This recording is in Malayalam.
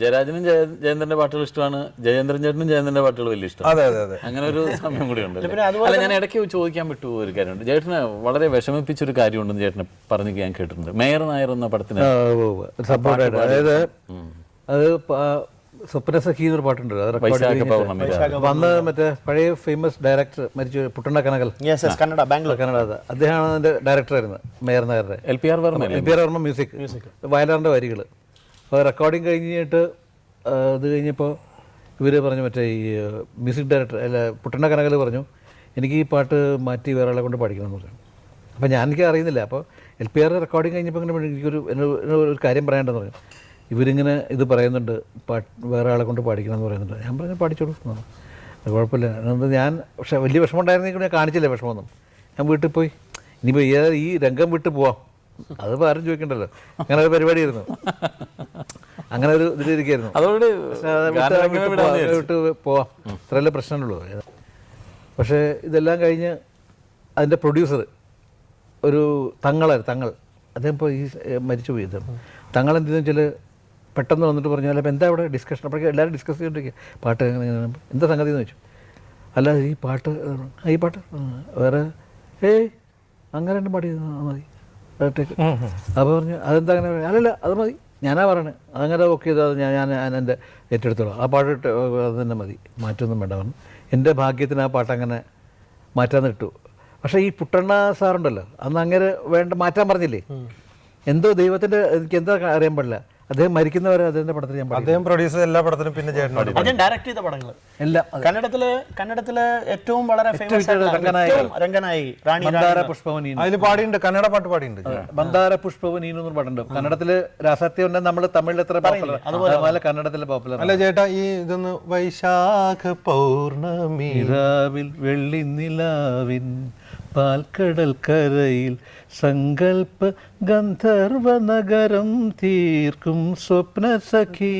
ജയരാജനും ജയേന്ദ്രന്റെ പാട്ടുകൾ ഇഷ്ടമാണ്, ജയേന്ദ്രൻ ചേട്ടനും ജയേന്ദ്രന്റെ പാട്ടുകൾ വലിയ ഇഷ്ടമാണ്. അതെ അതെ അതെ. അങ്ങനെ ഒരു സമയം കൂടി ഉണ്ട്. അല്ല, ഞാൻ ഇടയ്ക്ക് ചോദിക്കാൻ വിട്ടു ഒരു കാര്യമുണ്ട്. ചേട്ടന് വളരെ വിഷമിപ്പിച്ചൊരു കാര്യമുണ്ടെന്ന് ചേട്ടനെ പറഞ്ഞു ഞാൻ കേട്ടിട്ടുണ്ട്. മേയർ നായർ എന്ന പടത്തിന് സപ്പോർട്ടായിട്ട്, അതായത് അത് സ്വപ്നസഖി എന്നൊരു പാട്ടുണ്ട്, അത് റെക്കോർഡ് വന്ന് മറ്റേ പഴയ ഫേമസ് ഡയറക്ടർ മരിച്ചു പുട്ടണ്ണ കനകൽ, കന്നഡ, ബാംഗ്ലൂർ കന്നഡ, അദ്ദേഹമാണ് അതിൻ്റെ ഡയറക്ടറായിരുന്നത്, മേയർ നായരുടെ. LPR വർമ്മ മ്യൂസിക്, വയലാറിൻ്റെ വരികൾ. അപ്പോൾ റെക്കോർഡിങ് കഴിഞ്ഞിട്ട് അത് കഴിഞ്ഞപ്പോൾ ഇവർ പറഞ്ഞു, മറ്റേ ഈ മ്യൂസിക് ഡയറക്ടർ അല്ല പുട്ടണ്ണ കനകൽ പറഞ്ഞു, എനിക്ക് ഈ പാട്ട് മാറ്റി വേറെ ആളെ കൊണ്ട് പാടിക്കണം എന്ന് പറഞ്ഞു. അപ്പോൾ എനിക്ക് അറിയുന്നില്ല. അപ്പോൾ LPR റെക്കോർഡിങ് കഴിഞ്ഞപ്പോൾ ഇങ്ങനെ എനിക്കൊരു ഒരു കാര്യം പറയേണ്ടതെന്ന് പറഞ്ഞു. ഇവരിങ്ങനെ ഇത് പറയുന്നുണ്ട്, വേറെ ആളെ കൊണ്ട് പാടിക്കണം എന്ന് പറയുന്നുണ്ട്. ഞാൻ പറഞ്ഞു പാടിച്ചോളൂ, അത് കുഴപ്പമില്ല. ഞാൻ പക്ഷേ വലിയ വിഷമം ഉണ്ടായിരുന്നെങ്കിൽ ഞാൻ കാണിച്ചില്ല വിഷമമൊന്നും. ഞാൻ വീട്ടിൽ പോയി ഇനിയിപ്പോൾ ഈ രംഗം വിട്ട് പോവാം, അതിപ്പോൾ ആരും ചോദിക്കണ്ടല്ലോ, അങ്ങനെ ഒരു പരിപാടിയായിരുന്നു. അങ്ങനെ ഒരു ഇതിലിരിക്കുകയായിരുന്നു. വിട്ട് പോവാം, ഇത്രയല്ലേ പ്രശ്നമുള്ളൂ. പക്ഷേ ഇതെല്ലാം കഴിഞ്ഞ് അതിൻ്റെ പ്രൊഡ്യൂസർ ഒരു തങ്ങൾ, അദ്ദേഹം ഇപ്പോൾ ഈ മരിച്ചു പോയി. തങ്ങൾ എന്തെന്ന് വെച്ചാൽ പെട്ടെന്ന് വന്നിട്ട് പറഞ്ഞു, അല്ല അപ്പോൾ എന്താ ഇവിടെ ഡിസ്കഷൻ? അപ്പോഴേക്കും എല്ലാവരും ഡിസ്കസ് ചെയ്തുകൊണ്ടിരിക്കുക, പാട്ട് എന്താ സംഗതി എന്ന് വെച്ചു. അല്ല ഈ പാട്ട് വേറെ അങ്ങനെ തന്നെ പാടി മതി. അപ്പോൾ പറഞ്ഞു അതെന്താ അങ്ങനെ? അല്ലല്ല അത് മതി, ഞാനാ പറയണേ, അതങ്ങനെ ഓക്കെ ചെയ്താൽ ഞാൻ എൻ്റെ ഏറ്റെടുത്തോളാം, ആ പാട്ട് അത് തന്നെ മതി, മാറ്റമൊന്നും വേണ്ട പറഞ്ഞു. എൻ്റെ ഭാഗ്യത്തിന് ആ പാട്ട് അങ്ങനെ മാറ്റാൻ ഇട്ടു. പക്ഷേ ഈ പുട്ടണ്ണ സാറുണ്ടല്ലോ, അന്ന് അങ്ങനെ മാറ്റാൻ പറഞ്ഞില്ലേ, എന്തോ ദൈവത്തിൻ്റെ, എനിക്ക് എന്താ അറിയാൻ പാടില്ല, അദ്ദേഹം മരിക്കുന്നവരെ അദ്ദേഹത്തിന്റെ പടത്തിൽ ഞാൻ അദ്ദേഹം പ്രൊഡ്യൂസ് ചെയ്ത എല്ലാ പടത്തിലും പിന്നെ ചേട്ടനോട് ഡയറക്ട് ചെയ്ത പടങ്ങൾ എല്ലാം കന്നഡത്തിലെ ഏറ്റവും വളരെ ഫേമസ് രംഗനായി റാണി മന്ദാര പുഷ്പവനി, അതിൽ പാടിയിട്ടുണ്ട്, കന്നഡ പാട്ട് പാടിയിട്ടുണ്ട്. മന്ദാര പുഷ്പവനി എന്നൊരു പാട്ടുണ്ട് കന്നഡത്തില്. രാസത്യം നമ്മൾ തമിഴിൽ എത്ര പോപ്പുലർ, അതുപോലെ കന്നഡത്തിലെ പോപ്പുലർ. അല്ല ചേട്ടാ, ഈ ഇതൊന്ന് വൈശാഖ പൗർണമി നിലാവിൽ വെള്ളി നിലാവിൻ പാൽക്കടൽ കരയിൽ സങ്കൽപ്പ ഗന്ധർവ നഗരം തീർക്കും സ്വപ്ന സഖി.